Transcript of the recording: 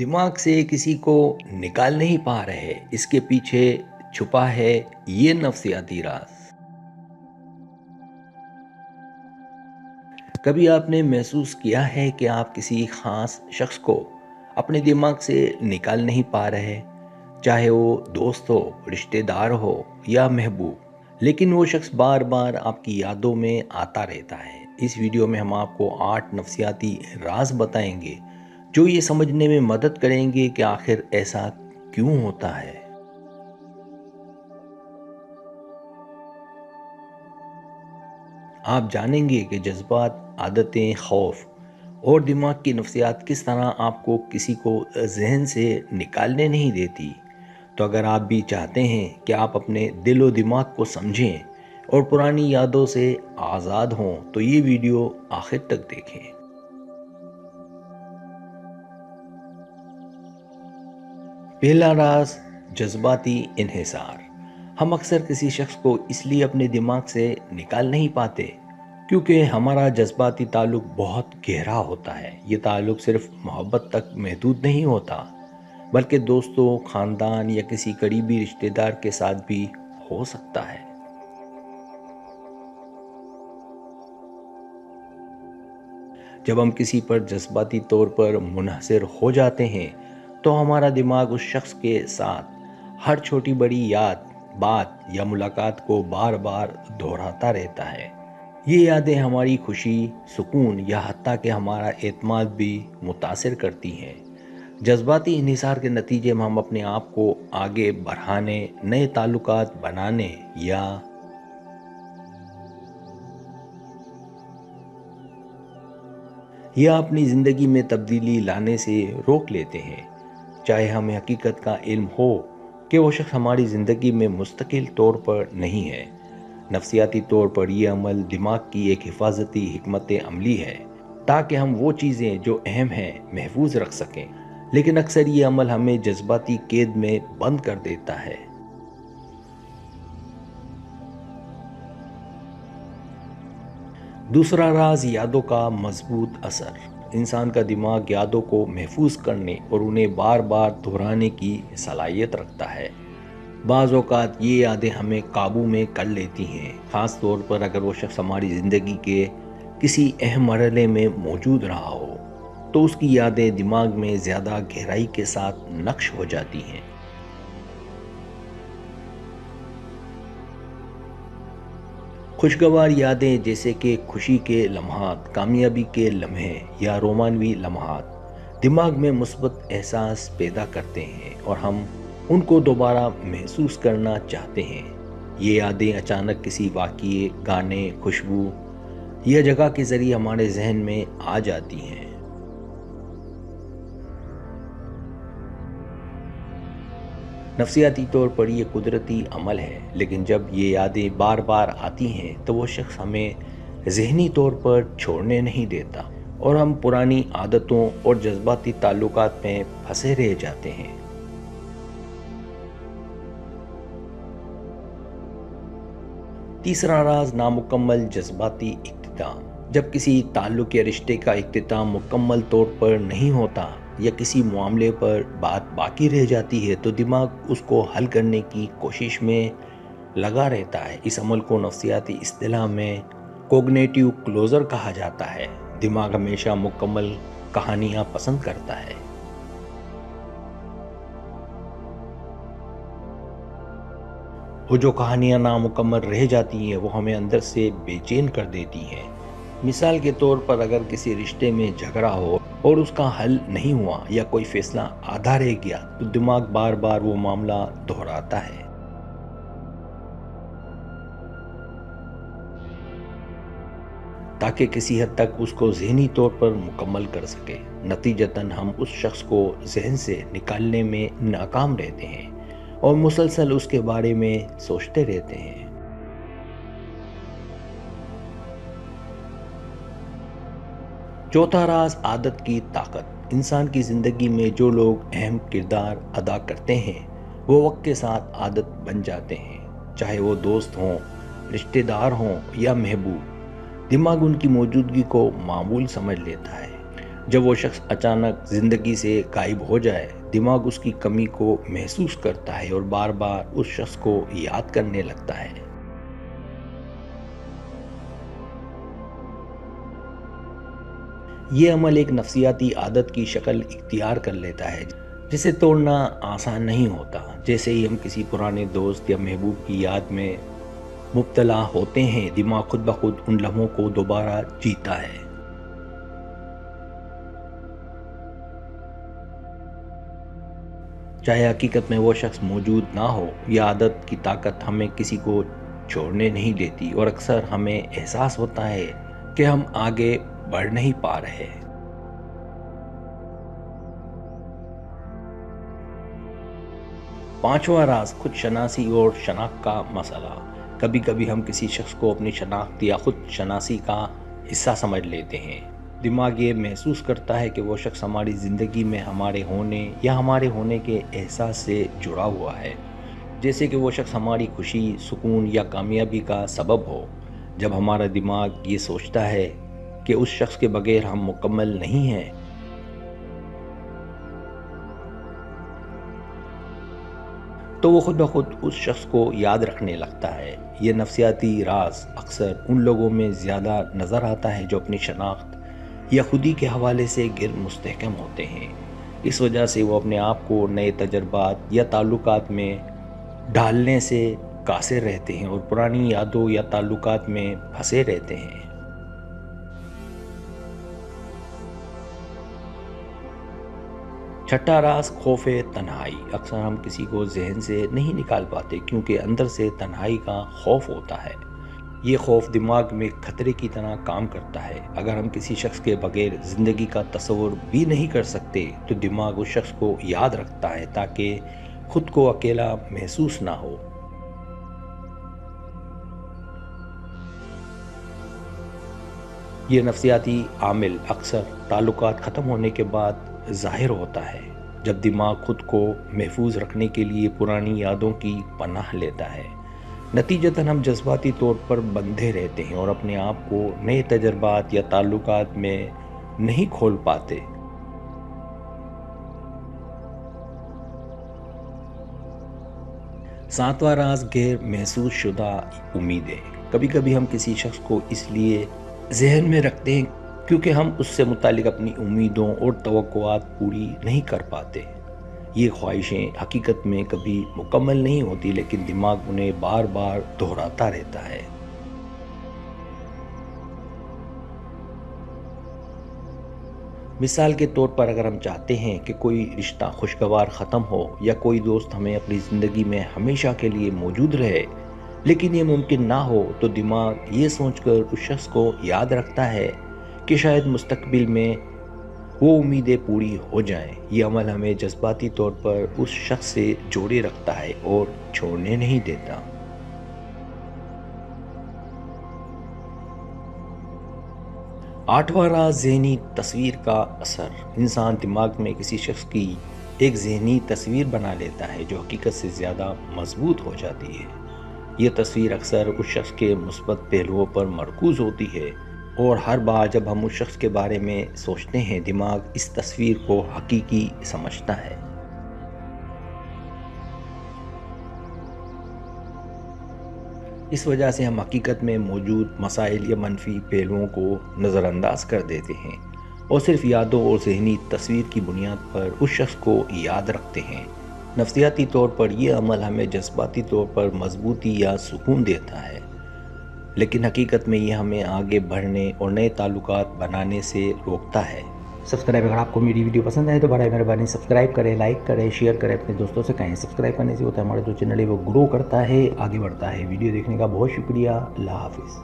दिमाग से किसी को निकाल नहीं पा रहे, इसके पीछे छुपा है ये नफ्सियाती राज। कभी आपने महसूस किया है कि आप किसी खास शख्स को अपने दिमाग से निकाल नहीं पा रहे, चाहे वो दोस्त हो, रिश्तेदार हो या महबूब, लेकिन वो शख्स बार बार आपकी यादों में आता रहता है। इस वीडियो में हम आपको 8 नफ्सियाती राज बताएंगे जो ये समझने में मदद करेंगे कि आखिर ऐसा क्यों होता है। आप जानेंगे कि जज्बात, आदतें, खौफ और दिमाग की नफ्सियात किस तरह आपको किसी को जहन से निकालने नहीं देती। तो अगर आप भी चाहते हैं कि आप अपने दिल और दिमाग को समझें और पुरानी यादों से आज़ाद हों, तो ये वीडियो आखिर तक देखें। पहला राज, जज्बाती इन्हिसार। हम अक्सर किसी शख्स को इसलिए अपने दिमाग से निकाल नहीं पाते क्योंकि हमारा जज्बाती ताल्लुक बहुत गहरा होता है। ये ताल्लुक सिर्फ मोहब्बत तक महदूद नहीं होता, बल्कि दोस्तों, खानदान या किसी करीबी रिश्तेदार के साथ भी हो सकता है। जब हम किसी पर जज्बाती तौर पर मुनहसर हो जाते हैं तो हमारा दिमाग उस शख्स के साथ हर छोटी बड़ी याद, बात या मुलाकात को बार बार दोहराता रहता है। ये यादें हमारी खुशी, सुकून या हत्ता कि हमारा एतमाद भी मुतासिर करती हैं। जज्बाती इन्हिसार के नतीजे में हम अपने आप को आगे बढ़ाने, नए ताल्लुकात बनाने या अपनी ज़िंदगी में तब्दीली लाने से रोक लेते हैं, चाहे हमें हकीकत का इल्म हो कि वो शख्स हमारी ज़िंदगी में मुस्तकिल तौर पर नहीं है। नफ्सियाती तौर पर यह अमल दिमाग की एक हिफाजती हिकमत अमली है ताकि हम वो चीज़ें जो अहम हैं महफूज रख सकें, लेकिन अक्सर ये अमल हमें जज्बाती कैद में बंद कर देता है। दूसरा राज, यादों का मजबूत असर। इंसान का दिमाग यादों को महफूज करने और उन्हें बार बार दोहराने की सलाहियत रखता है। बाज़ औक़ात ये यादें हमें काबू में कर लेती हैं, ख़ास तौर पर अगर वो शख्स हमारी ज़िंदगी के किसी अहम मरहले में मौजूद रहा हो, तो उसकी यादें दिमाग में ज़्यादा गहराई के साथ नक्श हो जाती हैं। खुशगवार यादें जैसे कि खुशी के लम्हात, कामयाबी के लम्हे या रोमानवी लम्हात दिमाग में मुस्बत एहसास पैदा करते हैं और हम उनको दोबारा महसूस करना चाहते हैं। ये यादें अचानक किसी वाक़ये, गाने, खुशबू या जगह के ज़रिए हमारे जहन में आ जाती हैं। नफ्सियाती तौर पर ये कुदरती अमल है, लेकिन जब ये यादें बार बार आती हैं तो वो शख्स हमें ज़हनी तौर पर छोड़ने नहीं देता और हम पुरानी आदतों और जज्बाती ताल्लुकात में फंसे रह जाते हैं। तीसरा राज, नामुकम्मल जज्बाती इख्तिताम। जब किसी ताल्लुक या रिश्ते का इख्तिताम मुकम्मल तौर पर नहीं होता या किसी मामले पर बात बाकी रह जाती है तो दिमाग उसको हल करने की कोशिश में लगा रहता है। इस अमल को नफ्सियाती इस्तिलाह में कोग्निटिव क्लोजर कहा जाता है। दिमाग हमेशा मुकम्मल कहानियाँ पसंद करता है। वो जो कहानियाँ नामुकम्मल रह जाती हैं वो हमें अंदर से बेचैन कर देती हैं। मिसाल के तौर पर अगर किसी रिश्ते में झगड़ा हो और उसका हल नहीं हुआ या कोई फैसला आधा रह गया तो दिमाग बार बार वो मामला दोहराता है। ताकि किसी हद तक उसको ज़हनी तौर पर मुकम्मल कर सके। नतीजतन हम उस शख्स को जहन से निकालने में नाकाम रहते हैं और मुसलसल उसके बारे में सोचते रहते हैं। चौथा राज, आदत की ताकत। इंसान की ज़िंदगी में जो लोग अहम किरदार अदा करते हैं वो वक्त के साथ आदत बन जाते हैं, चाहे वो दोस्त हों, रिश्तेदार हों या महबूब। दिमाग उनकी मौजूदगी को मामूल समझ लेता है। جب وہ شخص اچانک زندگی سے غائب ہو جائے، دماغ اس کی کمی کو محسوس کرتا ہے اور بار بار اس شخص کو یاد کرنے لگتا ہے۔ یہ عمل ایک نفسیاتی عادت کی شکل اختیار کر لیتا ہے جسے توڑنا آسان نہیں ہوتا۔ جیسے ہی ہم کسی پرانے دوست یا محبوب کی یاد میں مبتلا ہوتے ہیں، دماغ خود بخود ان لمحوں کو دوبارہ جیتا ہے۔ چاہے حقیقت میں وہ شخص موجود نہ ہو، یہ عادت کی طاقت ہمیں کسی کو چھوڑنے نہیں دیتی، اور اکثر ہمیں احساس ہوتا ہے کہ ہم آگے بڑھ نہیں پا رہے۔ پانچواں راز خود شناسی اور شناخت کا مسئلہ۔ کبھی کبھی ہم کسی شخص کو اپنی شناخت یا خود شناسی کا حصہ سمجھ لیتے ہیں۔ دماغ یہ محسوس کرتا ہے کہ وہ شخص ہماری زندگی میں ہمارے ہونے یا ہمارے ہونے کے احساس سے جڑا ہوا ہے، جیسے کہ وہ شخص ہماری خوشی، سکون یا کامیابی کا سبب ہو۔ جب ہمارا دماغ یہ سوچتا ہے کہ اس شخص کے بغیر ہم مکمل نہیں ہیں، تو وہ خود بخود اس شخص کو یاد رکھنے لگتا ہے۔ یہ نفسیاتی راز اکثر ان لوگوں میں زیادہ نظر آتا ہے جو اپنی شناخت یا خودی کے حوالے سے گر مستحکم ہوتے ہیں۔ اس وجہ سے وہ اپنے آپ کو نئے تجربات یا تعلقات میں ڈھالنے سے قاصر رہتے ہیں اور پرانی یادوں یا تعلقات میں پھنسے رہتے ہیں۔ چھٹا راز خوف تنہائی۔ اکثر ہم کسی کو ذہن سے نہیں نکال پاتے کیونکہ اندر سے تنہائی کا خوف ہوتا ہے۔ یہ خوف دماغ میں خطرے کی طرح کام کرتا ہے۔ اگر ہم کسی شخص کے بغیر زندگی کا تصور بھی نہیں کر سکتے تو دماغ اس شخص کو یاد رکھتا ہے تاکہ خود کو اکیلا محسوس نہ ہو۔ یہ نفسیاتی عامل اکثر تعلقات ختم ہونے کے بعد ظاہر ہوتا ہے، جب دماغ خود کو محفوظ رکھنے کے لیے پرانی یادوں کی پناہ لیتا ہے۔ نتیجتاً ہم جذباتی طور پر بندھے رہتے ہیں اور اپنے آپ کو نئے تجربات یا تعلقات میں نہیں کھول پاتے۔ ساتواں راز غیر محسوس شدہ امیدیں۔ کبھی کبھی ہم کسی شخص کو اس لیے ذہن میں رکھتے ہیں کیونکہ ہم اس سے متعلق اپنی امیدوں اور توقعات پوری نہیں کر پاتے۔ یہ خواہشیں حقیقت میں کبھی مکمل نہیں ہوتی، لیکن دماغ انہیں بار بار دہراتا رہتا ہے۔ مثال کے طور پر اگر ہم چاہتے ہیں کہ کوئی رشتہ خوشگوار ختم ہو یا کوئی دوست ہمیں اپنی زندگی میں ہمیشہ کے لیے موجود رہے، لیکن یہ ممکن نہ ہو، تو دماغ یہ سوچ کر اس شخص کو یاد رکھتا ہے کہ شاید مستقبل میں وہ امیدیں پوری ہو جائیں۔ یہ عمل ہمیں جذباتی طور پر اس شخص سے جوڑے رکھتا ہے اور چھوڑنے نہیں دیتا۔ آٹھواں راز ذہنی تصویر کا اثر۔ انسان دماغ میں کسی شخص کی ایک ذہنی تصویر بنا لیتا ہے جو حقیقت سے زیادہ مضبوط ہو جاتی ہے۔ یہ تصویر اکثر اس شخص کے مثبت پہلوؤں پر مرکوز ہوتی ہے، اور ہر بار جب ہم اس شخص کے بارے میں سوچتے ہیں، دماغ اس تصویر کو حقیقی سمجھتا ہے۔ اس وجہ سے ہم حقیقت میں موجود مسائل یا منفی پہلوؤں کو نظر انداز کر دیتے ہیں اور صرف یادوں اور ذہنی تصویر کی بنیاد پر اس شخص کو یاد رکھتے ہیں۔ نفسیاتی طور پر یہ عمل ہمیں جذباتی طور پر مضبوطی یا سکون دیتا ہے، لیکن حقیقت میں یہ ہمیں آگے بڑھنے اور نئے تعلقات بنانے سے روکتا ہے۔ سبسکرائب، اگر آپ کو میری ویڈیو پسند آئے تو برائے مہربانی سبسکرائب کریں، لائک کریں، شیئر کریں، اپنے دوستوں سے کہیں۔ سبسکرائب کرنے سے ہوتا ہے ہمارا جو چینل ہے وہ گرو کرتا ہے، آگے بڑھتا ہے۔ ویڈیو دیکھنے کا بہت شکریہ۔ اللہ حافظ۔